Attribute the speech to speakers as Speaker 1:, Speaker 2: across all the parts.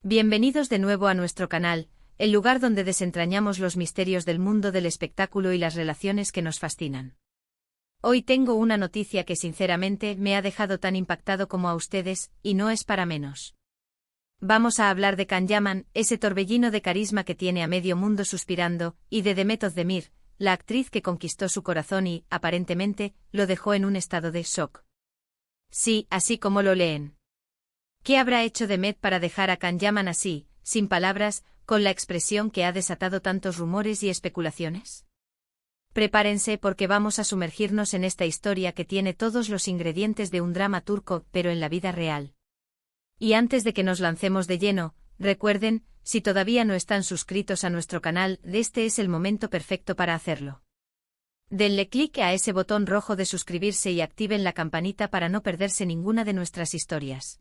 Speaker 1: Bienvenidos de nuevo a nuestro canal, el lugar donde desentrañamos los misterios del mundo del espectáculo y las relaciones que nos fascinan. Hoy tengo una noticia que sinceramente me ha dejado tan impactado como a ustedes, y no es para menos. Vamos a hablar de Can Yaman, ese torbellino de carisma que tiene a medio mundo suspirando, y de Demet Özdemir, la actriz que conquistó su corazón y, aparentemente, lo dejó en un estado de shock. Sí, así como lo leen. ¿Qué habrá hecho Demet para dejar a Can Yaman así, sin palabras, con la expresión que ha desatado tantos rumores y especulaciones? Prepárense porque vamos a sumergirnos en esta historia que tiene todos los ingredientes de un drama turco, pero en la vida real. Y antes de que nos lancemos de lleno, recuerden, si todavía no están suscritos a nuestro canal, este es el momento perfecto para hacerlo. Denle clic a ese botón rojo de suscribirse y activen la campanita para no perderse ninguna de nuestras historias.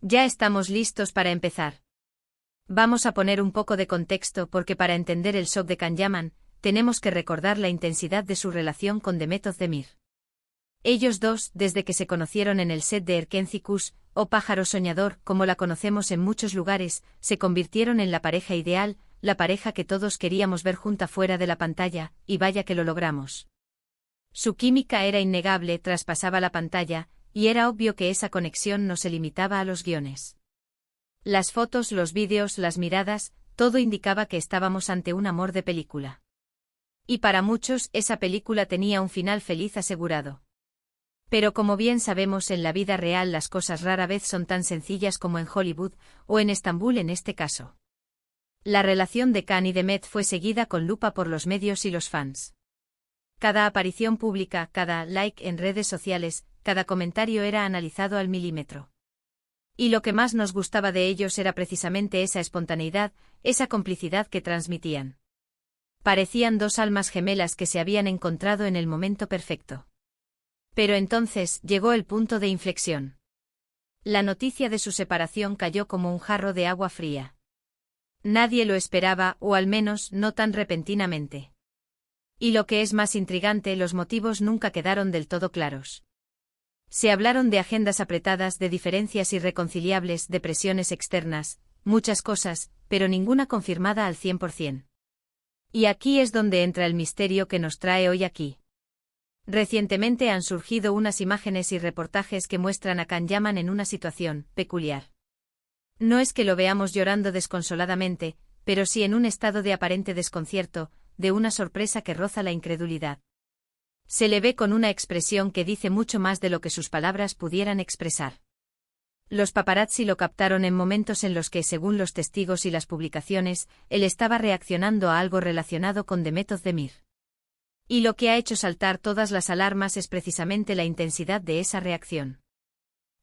Speaker 1: Ya estamos listos para empezar. Vamos a poner un poco de contexto porque para entender el shock de Can Yaman, tenemos que recordar la intensidad de su relación con Demet Özdemir. Ellos dos, desde que se conocieron en el set de Erkenci Kuş, o Pájaro Soñador, como la conocemos en muchos lugares, se convirtieron en la pareja ideal, la pareja que todos queríamos ver junta fuera de la pantalla, y vaya que lo logramos. Su química era innegable, traspasaba la pantalla, y era obvio que esa conexión no se limitaba a los guiones. Las fotos, los vídeos, las miradas, todo indicaba que estábamos ante un amor de película. Y para muchos, esa película tenía un final feliz asegurado. Pero como bien sabemos, en la vida real las cosas rara vez son tan sencillas como en Hollywood, o en Estambul en este caso. La relación de Can y Demet fue seguida con lupa por los medios y los fans. Cada aparición pública, cada like en redes sociales, cada comentario era analizado al milímetro. Y lo que más nos gustaba de ellos era precisamente esa espontaneidad, esa complicidad que transmitían. Parecían dos almas gemelas que se habían encontrado en el momento perfecto. Pero entonces llegó el punto de inflexión. La noticia de su separación cayó como un jarro de agua fría. Nadie lo esperaba, o al menos no tan repentinamente. Y lo que es más intrigante, los motivos nunca quedaron del todo claros. Se hablaron de agendas apretadas, de diferencias irreconciliables, de presiones externas, muchas cosas, pero ninguna confirmada al 100%. Y aquí es donde entra el misterio que nos trae hoy aquí. Recientemente han surgido unas imágenes y reportajes que muestran a Can Yaman en una situación peculiar. No es que lo veamos llorando desconsoladamente, pero sí en un estado de aparente desconcierto, de una sorpresa que roza la incredulidad. Se le ve con una expresión que dice mucho más de lo que sus palabras pudieran expresar. Los paparazzi lo captaron en momentos en los que, según los testigos y las publicaciones, él estaba reaccionando a algo relacionado con Demet Özdemir. Y lo que ha hecho saltar todas las alarmas es precisamente la intensidad de esa reacción.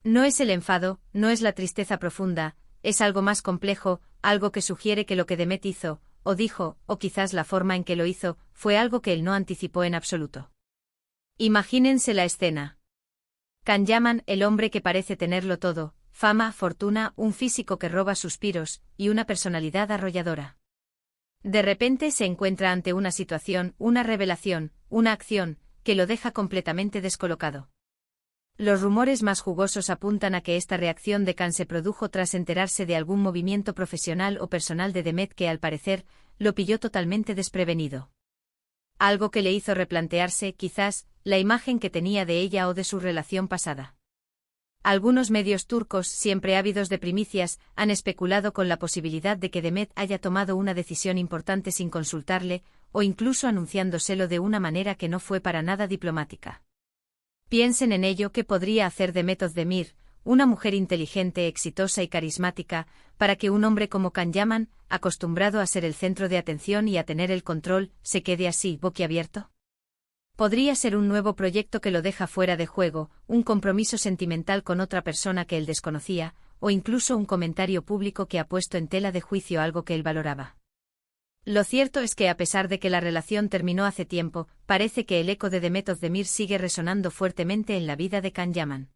Speaker 1: No es el enfado, no es la tristeza profunda, es algo más complejo, algo que sugiere que lo que Demet hizo, o dijo, o quizás la forma en que lo hizo, fue algo que él no anticipó en absoluto. Imagínense la escena. Can Yaman, el hombre que parece tenerlo todo, fama, fortuna, un físico que roba suspiros, y una personalidad arrolladora. De repente se encuentra ante una situación, una revelación, una acción, que lo deja completamente descolocado. Los rumores más jugosos apuntan a que esta reacción de Can se produjo tras enterarse de algún movimiento profesional o personal de Demet que al parecer, lo pilló totalmente desprevenido. Algo que le hizo replantearse, quizás, la imagen que tenía de ella o de su relación pasada. Algunos medios turcos, siempre ávidos de primicias, han especulado con la posibilidad de que Demet haya tomado una decisión importante sin consultarle, o incluso anunciándoselo de una manera que no fue para nada diplomática. Piensen en ello, ¿qué podría hacer Demet Özdemir, una mujer inteligente, exitosa y carismática, para que un hombre como Can Yaman, acostumbrado a ser el centro de atención y a tener el control, se quede así, boquiabierto? Podría ser un nuevo proyecto que lo deja fuera de juego, un compromiso sentimental con otra persona que él desconocía, o incluso un comentario público que ha puesto en tela de juicio algo que él valoraba. Lo cierto es que a pesar de que la relación terminó hace tiempo, parece que el eco de Demet Özdemir sigue resonando fuertemente en la vida de Can Yaman.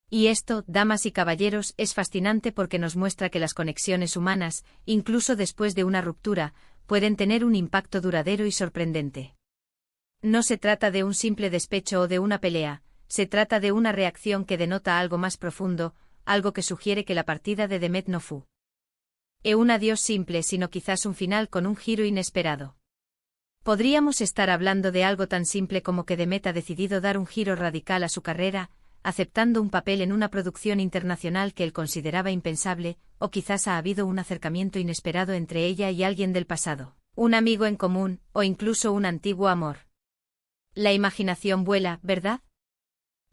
Speaker 1: Y esto, damas y caballeros, es fascinante porque nos muestra que las conexiones humanas, incluso después de una ruptura, pueden tener un impacto duradero y sorprendente. No se trata de un simple despecho o de una pelea, se trata de una reacción que denota algo más profundo, algo que sugiere que la partida de Demet no fue Un adiós simple, sino quizás un final con un giro inesperado. Podríamos estar hablando de algo tan simple como que Demet ha decidido dar un giro radical a su carrera, aceptando un papel en una producción internacional que él consideraba impensable, o quizás ha habido un acercamiento inesperado entre ella y alguien del pasado, un amigo en común, o incluso un antiguo amor. La imaginación vuela, ¿verdad?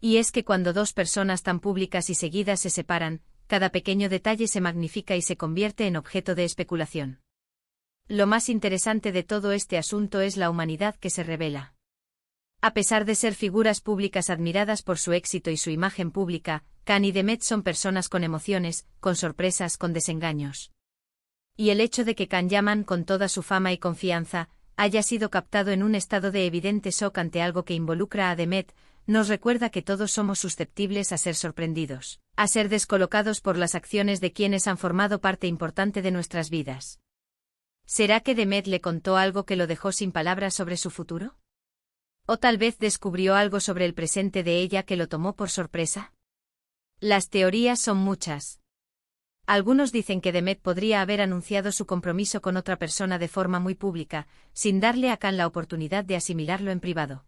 Speaker 1: Y es que cuando dos personas tan públicas y seguidas se separan, cada pequeño detalle se magnifica y se convierte en objeto de especulación. Lo más interesante de todo este asunto es la humanidad que se revela. A pesar de ser figuras públicas admiradas por su éxito y su imagen pública, Can y Demet son personas con emociones, con sorpresas, con desengaños. Y el hecho de que Can Yaman, con toda su fama y confianza, haya sido captado en un estado de evidente shock ante algo que involucra a Demet, nos recuerda que todos somos susceptibles a ser sorprendidos, a ser descolocados por las acciones de quienes han formado parte importante de nuestras vidas. ¿Será que Demet le contó algo que lo dejó sin palabras sobre su futuro? ¿O tal vez descubrió algo sobre el presente de ella que lo tomó por sorpresa? Las teorías son muchas. Algunos dicen que Demet podría haber anunciado su compromiso con otra persona de forma muy pública, sin darle a Can la oportunidad de asimilarlo en privado.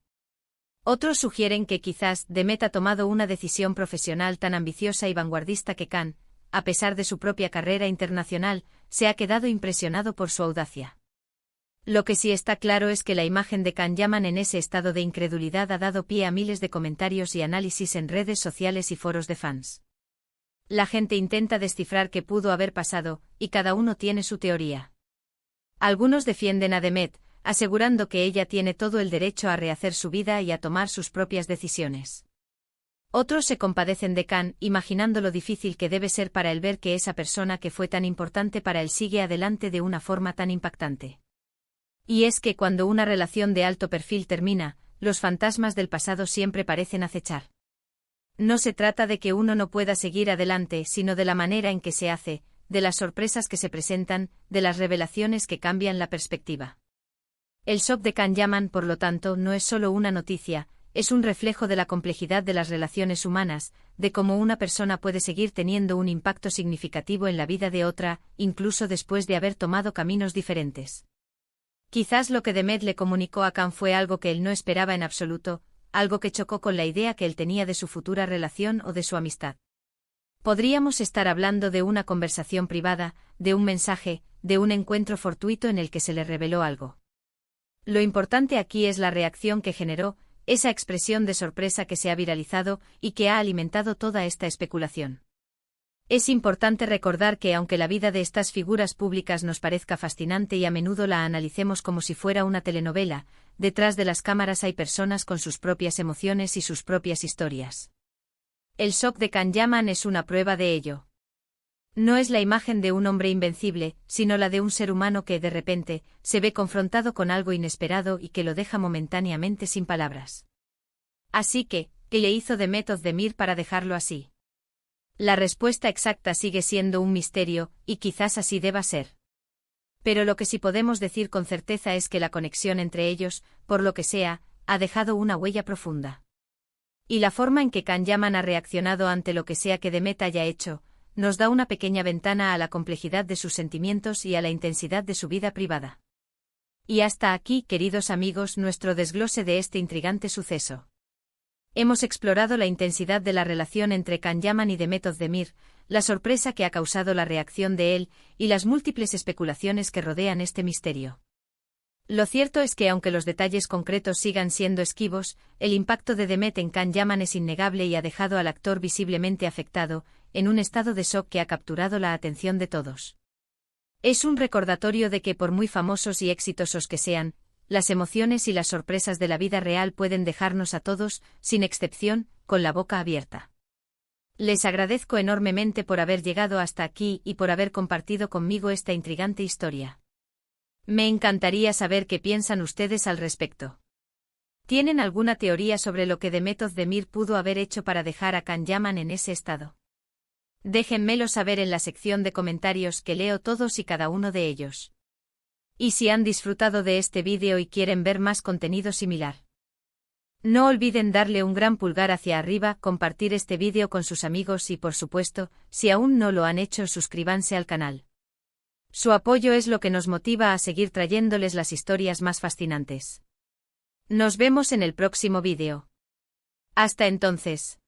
Speaker 1: Otros sugieren que quizás Demet ha tomado una decisión profesional tan ambiciosa y vanguardista que Can, a pesar de su propia carrera internacional, se ha quedado impresionado por su audacia. Lo que sí está claro es que la imagen de Can Yaman en ese estado de incredulidad ha dado pie a miles de comentarios y análisis en redes sociales y foros de fans. La gente intenta descifrar qué pudo haber pasado, y cada uno tiene su teoría. Algunos defienden a Demet, asegurando que ella tiene todo el derecho a rehacer su vida y a tomar sus propias decisiones. Otros se compadecen de Can, imaginando lo difícil que debe ser para él ver que esa persona que fue tan importante para él sigue adelante de una forma tan impactante. Y es que cuando una relación de alto perfil termina, los fantasmas del pasado siempre parecen acechar. No se trata de que uno no pueda seguir adelante, sino de la manera en que se hace, de las sorpresas que se presentan, de las revelaciones que cambian la perspectiva. El shock de Can Yaman, por lo tanto, no es solo una noticia, es un reflejo de la complejidad de las relaciones humanas, de cómo una persona puede seguir teniendo un impacto significativo en la vida de otra, incluso después de haber tomado caminos diferentes. Quizás lo que Demet le comunicó a Can fue algo que él no esperaba en absoluto, algo que chocó con la idea que él tenía de su futura relación o de su amistad. Podríamos estar hablando de una conversación privada, de un mensaje, de un encuentro fortuito en el que se le reveló algo. Lo importante aquí es la reacción que generó, esa expresión de sorpresa que se ha viralizado y que ha alimentado toda esta especulación. Es importante recordar que aunque la vida de estas figuras públicas nos parezca fascinante y a menudo la analicemos como si fuera una telenovela, detrás de las cámaras hay personas con sus propias emociones y sus propias historias. El shock de Can Yaman es una prueba de ello. No es la imagen de un hombre invencible, sino la de un ser humano que, de repente, se ve confrontado con algo inesperado y que lo deja momentáneamente sin palabras. Así que, ¿qué le hizo Demet Özdemir para dejarlo así? La respuesta exacta sigue siendo un misterio, y quizás así deba ser. Pero lo que sí podemos decir con certeza es que la conexión entre ellos, por lo que sea, ha dejado una huella profunda. Y la forma en que Can Yaman ha reaccionado ante lo que sea que Demet haya hecho, nos da una pequeña ventana a la complejidad de sus sentimientos y a la intensidad de su vida privada. Y hasta aquí, queridos amigos, nuestro desglose de este intrigante suceso. Hemos explorado la intensidad de la relación entre Can Yaman y Demet Özdemir, la sorpresa que ha causado la reacción de él, y las múltiples especulaciones que rodean este misterio. Lo cierto es que aunque los detalles concretos sigan siendo esquivos, el impacto de Demet en Can Yaman es innegable y ha dejado al actor visiblemente afectado, en un estado de shock que ha capturado la atención de todos. Es un recordatorio de que por muy famosos y exitosos que sean, las emociones y las sorpresas de la vida real pueden dejarnos a todos, sin excepción, con la boca abierta. Les agradezco enormemente por haber llegado hasta aquí y por haber compartido conmigo esta intrigante historia. Me encantaría saber qué piensan ustedes al respecto. ¿Tienen alguna teoría sobre lo que Demet Özdemir pudo haber hecho para dejar a Can Yaman en ese estado? Déjenmelo saber en la sección de comentarios que leo todos y cada uno de ellos. Y si han disfrutado de este vídeo y quieren ver más contenido similar, no olviden darle un gran pulgar hacia arriba, compartir este vídeo con sus amigos y por supuesto, si aún no lo han hecho, suscríbanse al canal. Su apoyo es lo que nos motiva a seguir trayéndoles las historias más fascinantes. Nos vemos en el próximo vídeo. Hasta entonces.